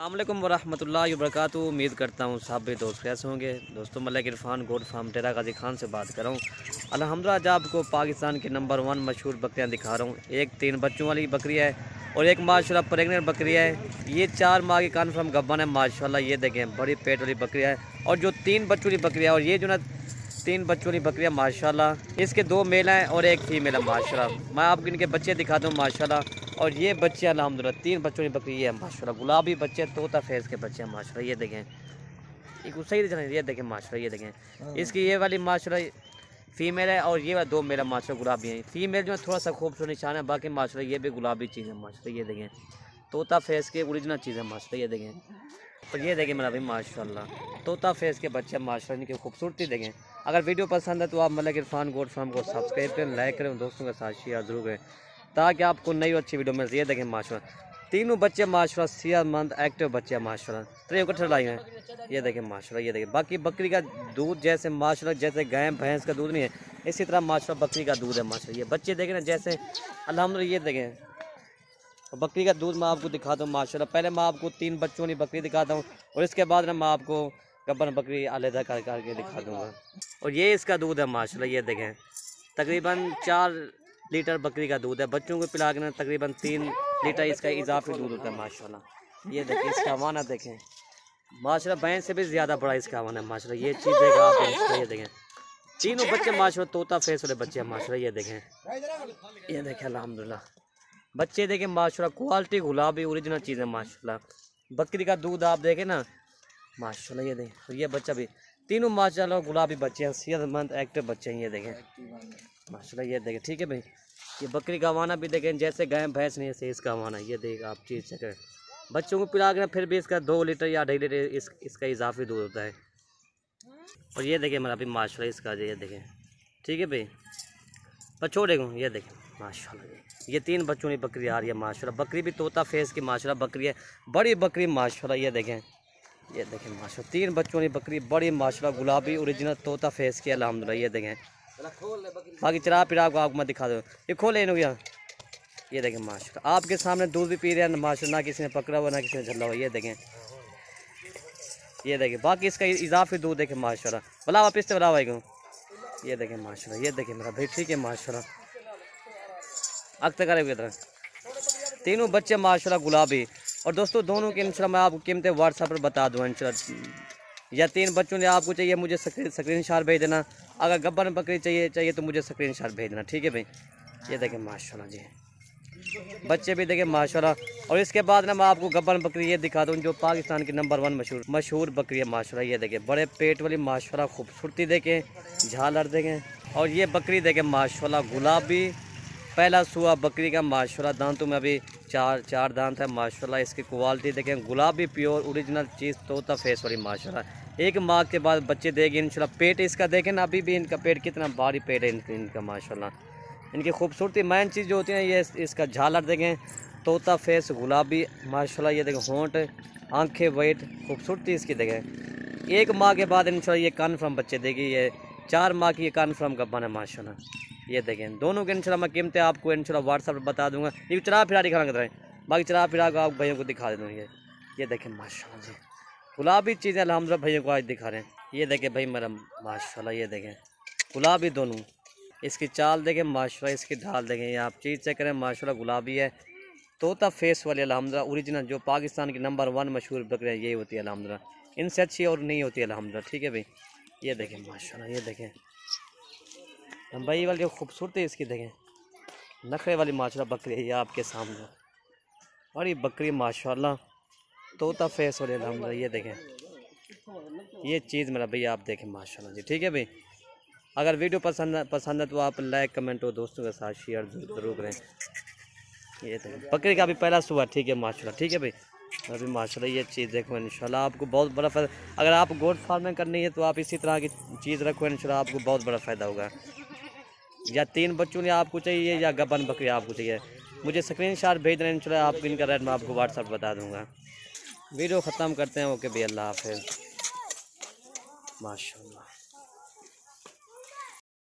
अस्सलामुअलैकुम वरहमतुल्लाहि वबरकातुहू। उम्मीद करता हूँ सब भी दोस्त कैसे होंगे। दोस्तों मलिक इरफान गोट फार्म टेरा गाजी खान से बात कर रहा हूँ। अल्हम्दुलिल्लाह आज आपको पाकिस्तान की नंबर 1 मशहूर बकरियाँ दिखा रहा हूँ। एक 3 बच्चों वाली बकरी है और एक माशाल्लाह प्रेग्नेंट बकरी है। ये 4 माह की कन्फर्म गब्बन है माशाल्लाह। ये देखें बड़ी पेट वाली बकरी है। और जो 3 बच्चों वाली बकरी है और ये जो ना 3 बच्चों वाली बकरियाँ माशाल्लाह, इसके 2 मेल हैं और एक फीमेल है माशाल्लाह। मैं आपको इनके बच्चे दिखाता हूँ माशाल्लाह। और ये बच्चे अल्हम्दुलिल्लाह 3 बच्चों की बकरी है माशाल्लाह। गुलाबी बच्चे तोता फेस के बच्चे हैं माशाल्लाह। ये देखें एक सही चलें, ये देखें माशाल्लाह। ये देखें इसकी ये वाली माशाल्लाह फीमेल है और ये वाला 2 मेल माशाल्लाह गुलाबी हैं। फीमेल जो है थोड़ा सा खूबसूरत निशान है, बाकी माशाल्लाह ये भी गुलाबी चीज़ है माशाल्लाह। ये देखें तोता फेस के ओरिजिनल चीज़ है माशाल्लाह। ये देखें और ये देखें मेरा भाई माशाल्लाह तोता फेस के बच्चे माशाल्लाह। इनकी खूबसूरती देखें। अगर वीडियो पसंद है तो आप मलिक इरफान गोट फार्म को सब्सक्राइब करें, लाइक करें, दोस्तों के साथ शेयर जरूर करें ताकि आपको नई और अच्छी वीडियो मिल। ये देखें माशाल्लाह तीनों बच्चे माशाल्लाह सेहतमंद एक्टिव बच्चे माशाल्लाह। तो कट्ठे लाई हैं। ये देखें माशाल्लाह। ये देखें बाकी बकरी का दूध जैसे माशाल्लाह जैसे गाय भैंस का दूध नहीं है, इसी तरह माशाल्लाह बकरी का दूध है माशाल्लाह। ये बच्चे देखें ना जैसे अल्हम्दुलिल्लाह। ये देखें बकरी का दूध मैं आपको दिखाता हूँ माशाल्लाह। पहले मैं आपको 3 बच्चों की बकरी दिखाता हूँ और इसके बाद ना मैं आपको गब्बन बकरी अलहदा करके दिखा दूँगा। और ये इसका दूध है माशाल्लाह। ये देखें तकरीबन 4 लीटर बकरी का दूध है। बच्चों को पिला के तकरीबन 3 लीटर इसका इजाफी दूध होता है माशाल्लाह। ये देखें इसका हवाना देखें माशाल्लाह भैंस से भी ज़्यादा बड़ा इसका हवाना है माशाल्लाह। ये चीज़ देगा आप। ये देखें तीनों बच्चे माशाल्लाह तोता फेस वाले बच्चे हैं माशाल्लाह। ये देखें अल्हम्दुलिल्लाह बच्चे देखें माशाल्लाह क्वालिटी गुलाबी ओरिजिनल चीज़ है माशाल्लाह। बकरी का दूध आप देखें ना माशाल्लाह। ये देखें और ये बच्चा भी तीनों माशाल्लाह गुलाबी बच्चे हैं, सेहतमंद एक्टिव बच्चे हैं। ये देखें माशाल्लाह। ये देखें ठीक है भाई। ये बकरी का हवाना भी देखें जैसे गाय भैंस नहीं ऐसे इसका हवाना। ये देखें आप चीज़ चेक करें। बच्चों को पिला के फिर भी इसका 2 लीटर या 2.5 लीटर इसका इजाफी दूध होता है। और ये देखें मेरा भी माशाल्लाह इसका ये देखें ठीक है भाई। पर छोड़ेगा ये देखें माशाल्लाह। ये 3 बच्चों की बकरी आ रही है माशाल्लाह। बकरी भी तोता फेस की माशाल्लाह बकरी है, बड़ी बकरी माशाल्लाह। ये देखें माशाल्लाह 3 बच्चों की बकरी बड़ी माशाल्लाह गुलाबी ओरिजिनल तोता फेस की अल्हम्दुलिल्लाह। ये देखें बाकी चरा पिरा को आपको मैं दिखा दूँ। ये खोले इन गया। ये देखें माशाल्लाह आपके सामने दूध भी पी रहे हैं माशाल्लाह। ना किसी ने पकड़ा हुआ ना किसी ने झल्ला हुआ। ये देखें बाकी इसका इजाफी दूध देखें माशाल्लाह। भला वापस से भला आएगा। ये देखें माशाल्लाह। ये देखें मेरा भाई ठीक है माशाल्लाह। अख्तर करे तरह तीनों बच्चे माशाल्लाह गुलाबी। और दोस्तों दोनों के इंशाल्लाह मैं आपको कीमतें व्हाट्सएप पर बता दूँ इंशाल्लाह। या 3 बच्चों ने आपको चाहिए मुझे स्क्रीन शॉट भेज देना। अगर गब्बर बकरी चाहिए तो मुझे स्क्रीन शॉट भेज देना ठीक है भाई। ये देखें माशाल्लाह जी बच्चे भी देखें माशाल्लाह। और इसके बाद ना मैं आपको गब्बर बकरी ये दिखा दूँ जो पाकिस्तान की नंबर 1 मशहूर बकरी है माशाल्लाह। ये देखें बड़े पेट वाली माशाल्लाह खूबसूरती देखें झालर देखें। और ये बकरी देखें माशाल्लाह गुलाबी पहला सुआ बकरी का माशाल्लाह। दांतों में अभी 4 दांत है माशाल्लाह। इसकी क्वालिटी देखें गुलाबी प्योर ओरिजिनल चीज़ तोता फेस वाली माशाल्लाह। 1 माह के बाद बच्चे देगी इंशाल्लाह। पेट इसका देखें ना अभी भी इनका पेट कितना भारी पेट है इनका माशाल्लाह। इनकी खूबसूरती मेन चीज़ जो होती है ये इसका झालर देखें तोता फेस गुलाबी माशाल्लाह। ये देखें होंठ आंखें वेट खूबसूरती इसकी देखें। 1 माह के बाद इंशाल्लाह ये कन्फर्म बच्चे देगी। ये 4 माह की ये कन्फर्म गब्बन है माशाल्लाह। ये देखें दोनों के इंशाल्लाह मैं कीमतें आपको इंशाल्लाह व्हाट्सएप पर बता दूंगा। ये चरा फिरा दिखाना रहे बाकी चरा फिरा को आप भैया को दिखा देता हूँ। ये देखें माशाल्लाह जी गुलाबी चीज़ें अल्हम्दुलिल्लाह भैया को आज दिखा रहे हैं। ये देखें भाई मेरा माशाल्लाह। ये देखें गुलाबी दोनों इसकी चाल देखें माशाल्लाह। इसकी ढाल देखें ये आप चीज़ चेक करें माशाल्लाह गुलाबी है तोता फेस वाली अल्हम्दुलिल्लाह ओरिजिनल जो पाकिस्तान की नंबर 1 मशहूर बकरियाँ यही होती है अल्हम्दुलिल्लाह। इनसे अच्छी और नहीं होती है अल्हम्दुलिल्लाह ठीक है भाई। ये देखें माशाल्लाह। ये देखें भाई वाली खूबसूरती इसकी देखें नखरे वाली माशाल्लाह बकरी है ये आपके सामने। और ये बकरी माशाल्लाह तोता फेस वाली अल्हम्दुलिल्लाह। ये देखें ये चीज़ मेरा भैया आप देखें माशाल्लाह जी ठीक है भाई। अगर वीडियो पसंद है तो आप लाइक कमेंट और दोस्तों के साथ शेयर जरूर करें। ये देखें बकरी का भी पहला सुबह ठीक है माशाल्लाह ठीक है भाई। अभी माशाल्लाह ये चीज़ देखो इंशाल्लाह आपको बहुत बड़ा फ़ायदा। अगर आप गोट फार्मिंग करनी है तो आप इसी तरह की चीज़ रखो इंशाल्लाह आपको बहुत बड़ा फ़ायदा होगा। या 3 बच्चों ने आपको चाहिए या गब्बन बकरी आपको चाहिए मुझे स्क्रीन शॉट भेज देना इंशाल्लाह। आपको इनका रेट मैं आपको व्हाट्सएप बता दूँगा। वीडियो ख़त्म करते हैं। ओके भाई अल्लाह हाफ़िज़ माशाल्लाह।